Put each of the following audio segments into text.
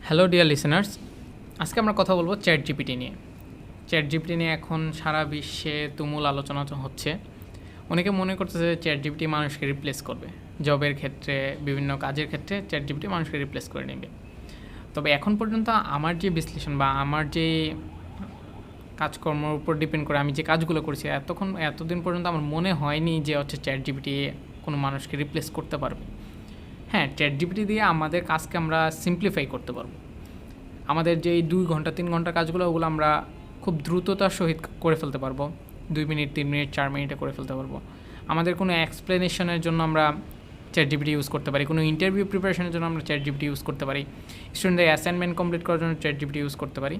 Hello dear listeners, আজকে আমরা কথা বলবো ChatGPT নিয়ে। ChatGPT নিয়ে এখন সারা বিশ্বে তুমুল আলোচনা হচ্ছে। অনেকে মনে করতেছে ChatGPT মানুষকে রিপ্লেস করবে, জবের ক্ষেত্রে, বিভিন্ন কাজের ক্ষেত্রে ChatGPT মানুষকে রিপ্লেস করে নেবে। তবে এখন পর্যন্ত আমার যে বিশ্লেষণ বা আমার যে কাজকর্মের উপর ডিপেন্ড করে আমি যে কাজগুলো করেছি, এতদিন পর্যন্ত আমার মনে হয়নি যে ChatGPT কোনো মানুষকে রিপ্লেস করতে পারবে। হ্যাঁ, ChatGPT দিয়ে আমাদের কাজকে আমরা সিম্পলিফাই করতে পারবো। আমাদের যে 2 ঘন্টা 3 ঘন্টার কাজগুলো, ওগুলো আমরা খুব দ্রুততার সহিত করে ফেলতে পারবো। 2 মিনিট 3 মিনিট 4 মিনিটে করে ফেলতে পারবো। আমাদের কোনো এক্সপ্লেনেশনের জন্য আমরা ChatGPT ইউজ করতে পারি, কোনো ইন্টারভিউ প্রিপারেশনের জন্য আমরা ChatGPT ইউজ করতে পারি, স্টুডেন্টদের অ্যাসাইনমেন্ট কমপ্লিট করার জন্য ChatGPT ইউজ করতে পারি।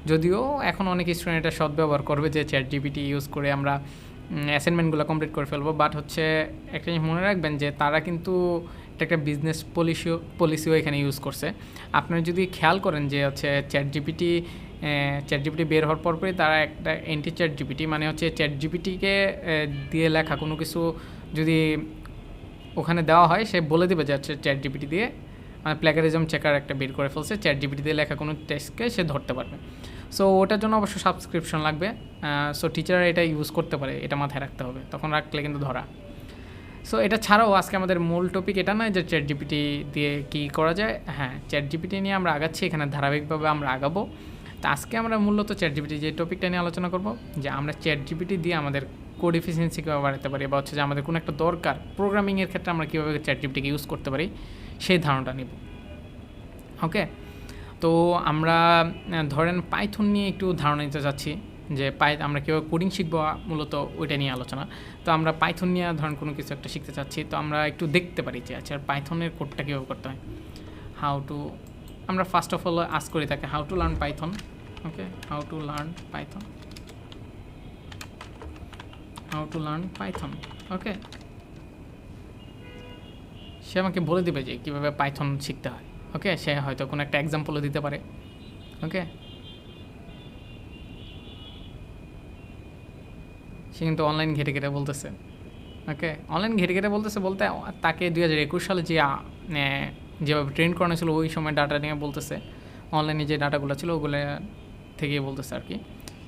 যদিও এখন অনেক স্টুডেন্ট এটা সদ্ব্যবহার করবে যে ChatGPT ইউজ করে আমরা অ্যাসাইনমেন্টগুলো কমপ্লিট করে ফেলবো। বাট একটা জিনিস মনে রাখবেন যে তারা কিন্তু একটা বিজনেস পলিসিও এখানে ইউজ করছে। আপনারা যদি খেয়াল করেন যে ChatGPT বের হওয়ার পরপরই তারা একটা এন্টি ChatGPT, মানে ChatGPTকে দিয়ে লেখা কোনো কিছু যদি ওখানে দেওয়া হয়, সে বলে দেবে যে ChatGPT দিয়ে মানে প্ল্যাগারিজম চেকার একটা বের করে ফেলছে, ChatGPT দিয়ে লেখা কোনো টেক্সটকে সে ধরতে পারবে। সো ওটার জন্য অবশ্য সাবস্ক্রিপশন লাগবে। সো টিচাররা এটা ইউজ করতে পারে, এটা মাথায় রাখতে হবে, তখন রাখলে কিন্তু ধরা। সো এটা ছাড়াও আজকে আমাদের মূল টপিক এটা নয় যে ChatGPT দিয়ে কী করা যায়। হ্যাঁ, ChatGPT নিয়ে আমরা আগাচ্ছি, এখানে ধারাবাহিকভাবে আমরা আগাবো। তো আজকে আমরা মূলত ChatGPT যে টপিকটা নিয়ে আলোচনা করব, যে আমরা ChatGPT দিয়ে আমাদের কোড এফিসিয়েন্সি কীভাবে বাড়াতে পারি, বা যে আমাদের কোনো একটা দরকার প্রোগ্রামিংয়ের ক্ষেত্রে আমরা কীভাবে ChatGPTকে ইউজ করতে পারি, সেই ধারণাটা নিব। ওকে, তো আমরা ধরেন পাইথন নিয়ে একটু ধারণা নিতে চাচ্ছি যে আমরা কীভাবে কোডিং শিখবো, মূলত ওইটা নিয়ে আলোচনা। তো আমরা পাইথন নিয়ে ধরেন কোনো কিছু একটা শিখতে চাচ্ছি, তো আমরা একটু দেখতে পারি যে পাইথনের কোডটা কীভাবে করতে হয়। আমরা ফার্স্ট অফ অল আস্ক করি তাকে how to learn Python. Okay, how to learn Python. Okay, সে আমাকে বলে দেবে যে কীভাবে পাইথন শিখতে হয়। ওকে, সে হয়তো কোনো একটা এক্সাম্পলও দিতে পারে। ওকে, সে কিন্তু অনলাইন ঘেটে বলতেছে। ওকে, অনলাইন ঘেটে বলতে তাকে 2021 সালে যেভাবে ট্রেন করানো ছিল ওই সময় ডাটা নিয়ে বলতেছে, অনলাইনে যে ডাটাগুলো ছিল ওগুলো থেকেই বলতেছে আর কি।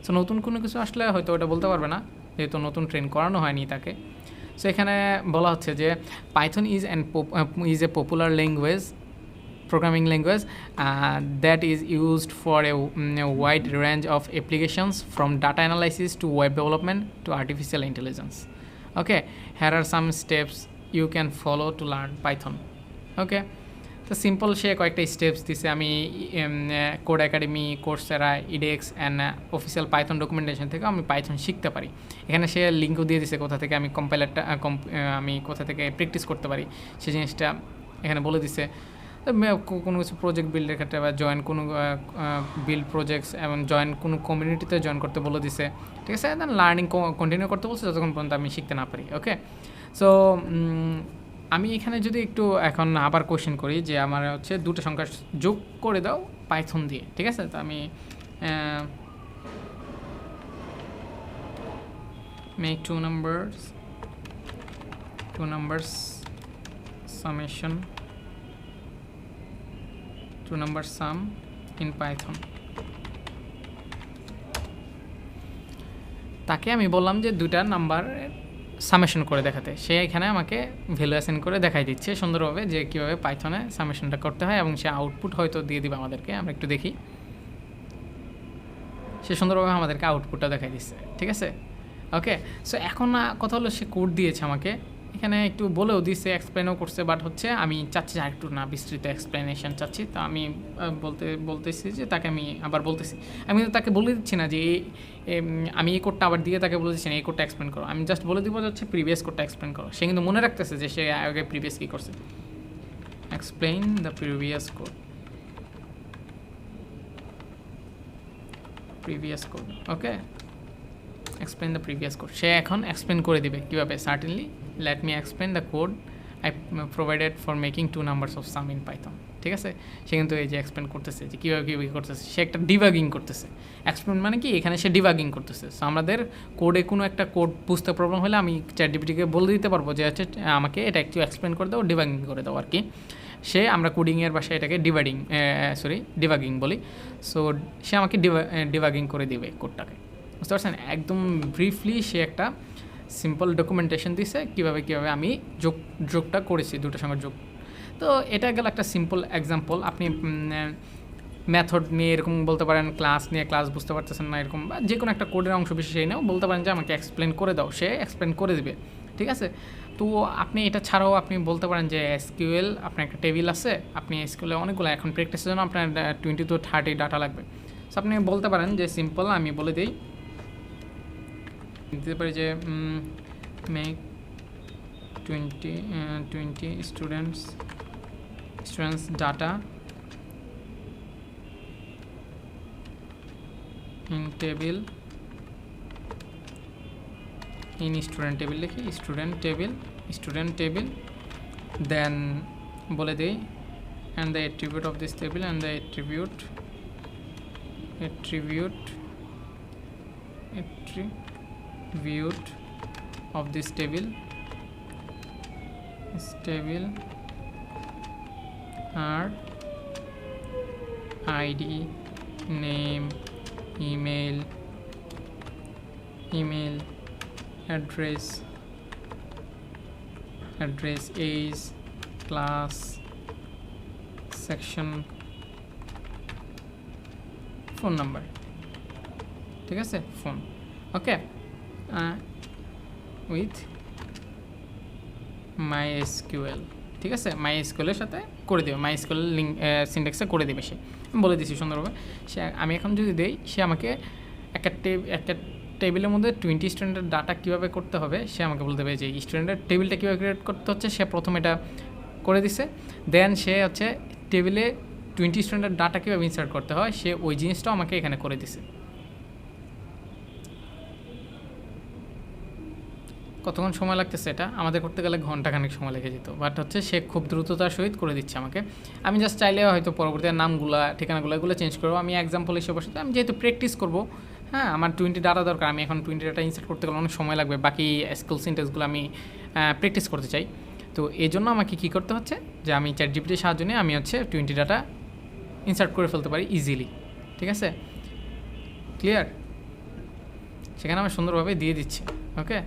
সো নতুন কোনো কিছু আসলে হয়তো ওটা বলতে পারবে না, যেহেতু নতুন ট্রেন করানো হয়নি তাকে। সো এখানে বলা হচ্ছে যে Python is a popular programming language that is used for a wide range of applications, from data analysis to web development to artificial intelligence. Okay, here are some steps you can follow to learn Python. Okay, তো simple সে কয়েকটা steps দিছে। আমি Codecademy, Coursera, edX and official Python documentation থেকে আমি Python শিখতে পারি। এখানে সে লিঙ্কও দিয়ে দিছে কোথা থেকে আমি আমি কোথা থেকে প্র্যাকটিস করতে পারি, সেই জিনিসটা এখানে বলে দিছে। কোনো কিছু প্রজেক্ট বিল্ডের ক্ষেত্রে বা জয়েন কোনো বিল্ড প্রজেক্টস এবং জয়েন কোনো কমিউনিটিতে জয়েন করতে বলে দিছে, ঠিক আছে। দেন লার্নিং কন্টিনিউ করতে বলছে যতক্ষণ পর্যন্ত আমি শিখতে না পারি। ওকে, সো আমি এখানে যদি একটু এখন আবার কোয়েশ্চেন করি যে আমার দুটো সংখ্যা যোগ করে দাও পাইথন দিয়ে, ঠিক আছে। তো আমি make two numbers summation, 2 number sum in Python। তাকে আমি বললাম যে 2টা নাম্বার সামেশন করে দেখাতে, সে এখানে আমাকে ভ্যালু অ্যাসাইন করে দেখাই দিচ্ছে সুন্দরভাবে যে কীভাবে পাইথনে সামেশনটা করতে হয়, এবং সে আউটপুট হয়তো দিয়ে দিবে আমাদেরকে। আমরা একটু দেখি, সে সুন্দরভাবে আমাদেরকে আউটপুটটা দেখাই দিচ্ছে, ঠিক আছে। ওকে, সো এখন কথা হলো সে কোড দিয়েছে আমাকে, এখানে একটু বলেও দিচ্ছে, এক্সপ্লেনও করছে। বাট আমি চাচ্ছি আর একটু না বিস্তৃত এক্সপ্লেনেশন চাচ্ছি। তো আমি বলতেছি যে তাকে আমি আবার বলতেছি, আমি তাকে বলে দিচ্ছি না যে আমি এই কোডটা আবার দিয়ে তাকে বলে দিচ্ছি না এই কোডটা এক্সপ্লেন করো। আমি জাস্ট বলে দিব যে প্রিভিয়াস কোডটা এক্সপ্লেন করো। সে কিন্তু মনে রাখতেছে যে সে আগে প্রিভিয়াস কী করছে। Explain the previous code. Okay, explain the previous code। সে এখন এক্সপ্লেন করে দিবে কীভাবে। Certainly let me explain the code I provided for making 2 numbers of sum in Python। ঠিক ঠিক আছে, সে কিন্তু এই যে এক্সপ্লেন করতেছে যে কীভাবে কীভাবে করতেছে, সে একটা ডিবাগিং করতেছে। এক্সপ্লেন মানে কি, এখানে সে ডিবাগিং করতেছে। সো আমাদের কোডে কোনো একটা কোড বুঝতে প্রবলেম হলে আমি ChatGPT-কে বলে দিতে পারবো যে হচ্ছে আমাকে এটা একটু এক্সপ্লেন করে দাও, ডিবাগিং করে দাও আর কি। সে আমরা কোডিংয়ের ভাষায় এটাকে ডিবাগিং বলি। সো সে আমাকে ডিবাগিং করে দিবে কোডটাকে, বুঝতে পারছেন? একদম ব্রিফলি সে একটা সিম্পল ডকুমেন্টেশন দিছে কীভাবে আমি যোগটা করেছি, দুটোর সঙ্গে যোগ। তো এটা গেল একটা সিম্পল এক্সাম্পল। আপনি মেথড নিয়ে এরকম বলতে পারেন, ক্লাস নিয়ে ক্লাস বুঝতে পারতেছেন না এরকম, বা যে কোনো একটা কোডের অংশ বিশেষ নিয়েও বলতে পারেন যে আমাকে এক্সপ্লেন করে দাও, সে এক্সপ্লেন করে দিবে, ঠিক আছে? তো আপনি এটা ছাড়াও আপনি বলতে পারেন যে SQL, আপনার একটা টেবিল আছে, আপনি SQL অনেকগুলো এখন প্র্যাকটিসের জন্য আপনার 20 to 30 ডাটা লাগবে। সো আপনি বলতে পারেন যে সিম্পল, আমি বলে দিই, দিতে পারি যে make 20 students data in table, in student table লিখি, student table, then বলে দেই and the attribute of this table, and the attribute of this table are ID, name, email address, age, class, section, phone number, ঠিক আছে? Phone, okay, with MySQL, ঠিক আছে? MySQL এর সাথে করে দেবে, MySQL লিঙ্ক সিনট্যাক্সে করে দেবে। সে আমি বলে দিচ্ছি সুন্দরভাবে। সে আমি এখন যদি দেই, সে আমাকে একটা টেবিলের মধ্যে 20 স্টুডেন্টের ডাটা কীভাবে করতে হবে সে আমাকে বলতে হবে, যে স্টুডেন্টের টেবিলটা কীভাবে ক্রিয়েট করতে হচ্ছে সে প্রথম এটা করে দিছে। দেন সে হচ্ছে টেবিলে 20 স্টুডেন্টের ডাটা কীভাবে ইনসার্ট করতে হয় সে ওই জিনিসটাও আমাকে এখানে করে দিছে। কতক্ষণ সময় লাগতেছে, এটা আমাদের করতে গেলে ঘন্টাখানেক সময় লেগে যেত, বাট হচ্ছে সে খুব দ্রুততার সহিত করে দিচ্ছে আমাকে। আমি জাস্ট চাইলে হয়তো পরবর্তীতে নামগুলো, ঠিকানাগুলো এগুলো চেঞ্জ করবো। আমি এক্সাম্পল হিসেবে বসে, আমি যেহেতু প্র্যাকটিস করবো, হ্যাঁ, আমার 20 ডাটা দরকার, আমি এখন 20 ডাটা ইনসার্ট করতে গেলে অনেক সময় লাগবে, বাকি স্কিল সিনট্যাক্সগুলো আমি প্র্যাকটিস করতে চাই। তো এই জন্য আমাকে কী করতে হচ্ছে, যে আমি ChatGPT-র সাহায্য নিয়ে আমি হচ্ছে 20 ডাটা ইনসার্ট করে ফেলতে পারি ইজিলি, ঠিক আছে? ক্লিয়ার? সেখানে আমি সুন্দরভাবে দিয়ে দিচ্ছি, ওকে।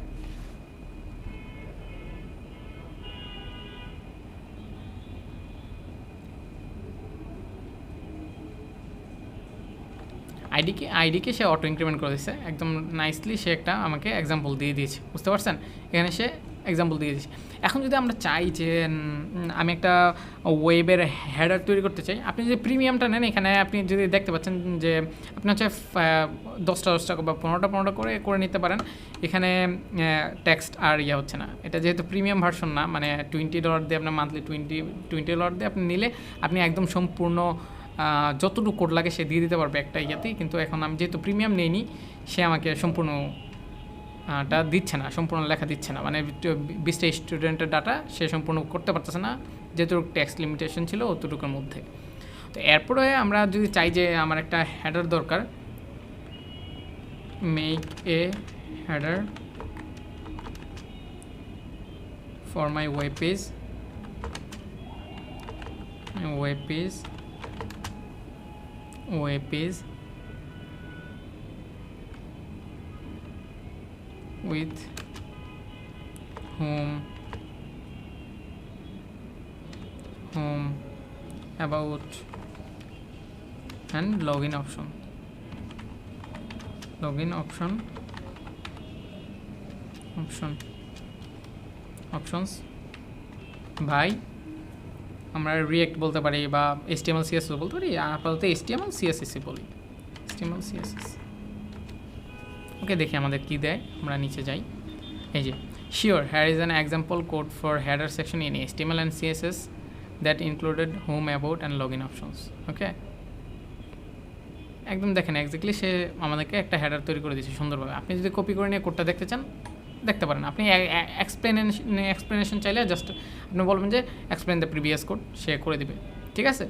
আইডিকে সে অটো ইনক্রিমেন্ট করে দিচ্ছে একদম নাইসলি। সে একটা আমাকে এক্সাম্পল দিয়ে দিয়েছে, বুঝতে পারছেন? এখানে সে এক্সাম্পল দিয়ে দিয়েছে। এখন যদি আমরা চাই যে আমি একটা ওয়েবের হেডার তৈরি করতে চাই, আপনি যদি প্রিমিয়ামটা নেন, এখানে আপনি যদি দেখতে পাচ্ছেন যে আপনি হচ্ছে 10 টাকা বা 15টা করে নিতে পারেন। এখানে টেক্সট আর হচ্ছে না, এটা যেহেতু প্রিমিয়াম ভার্সন না, মানে $20 দিয়ে আপনার মান্থলি $20 দিয়ে আপনি নিলে আপনি একদম সম্পূর্ণ যতটুকু কোড লাগে সে দিয়ে দিতে পারবে একটা ইয়েতেই। কিন্তু এখন আমি যেহেতু প্রিমিয়াম নেইনি, সে আমাকে সম্পূর্ণটা দিচ্ছে না, সম্পূর্ণ লেখা দিচ্ছে না, মানে 20টা স্টুডেন্টের ডাটা সে সম্পূর্ণ করতে পারতেছে না, যেটুকু টেক্সট লিমিটেশন ছিল অতটুকুর মধ্যে। তো এরপরে আমরা যদি চাই যে আমার একটা হেডার দরকার, make a header for my web page with home, about and login options ভাই আমরা রিয়েক্ট বলতে পারি বা HTML CSS বলতে পারি, আপাতত HTML CSS বলি, HTML CSS। ওকে, দেখি আমাদের কি দেয়। আমরা নিচে যাই, এই যে sure here is an example code for header section in HTML and CSS that included home, about and login options. Okay, একদম দেখেন এক্স্যাক্টলি সে আমাদেরকে একটা হেডার তৈরি করে দিয়েছে সুন্দরভাবে। আপনি যদি কপি করে নিয়ে কোডটা দেখতে চান দেখতে পারেন। আপনি এক্সপ্লেনেশন চাইলে জাস্ট আপনি বলবেন যে এক্সপ্লেন দ্য প্রিভিয়াস কোড, সে করে দিবে। ঠিক আছে?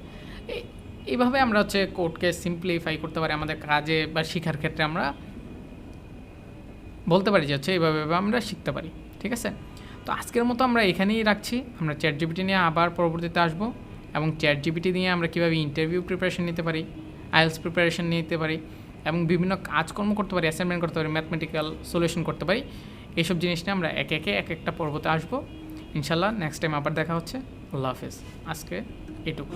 এইভাবে আমরা হচ্ছে কোডকে সিম্পলিফাই করতে পারি আমাদের কাজে বা শেখার ক্ষেত্রে আমরা বলতে পারি যে হচ্ছে এইভাবে আমরা শিখতে পারি। ঠিক আছে? তো আজকের মতো আমরা এখানেই রাখছি। আমরা ChatGPT নিয়ে আবার পরবর্তীতে আসবো, এবং ChatGPT দিয়ে আমরা কীভাবে ইন্টারভিউ প্রিপারেশন নিতে পারি, আইএলটিএস প্রিপারেশন নিতে পারি, এবং বিভিন্ন কাজকর্ম করতে পারি, অ্যাসাইনমেন্ট করতে পারি, ম্যাথমেটিক্যাল সলিউশন করতে পারি, এইসব জিনিস নিয়ে আমরা একে একে এক একটা পর্বতে আসবো ইনশাল্লাহ। নেক্সট টাইম আবার দেখা হচ্ছে। আল্লাহ হাফেজ। আজকে এটুকু।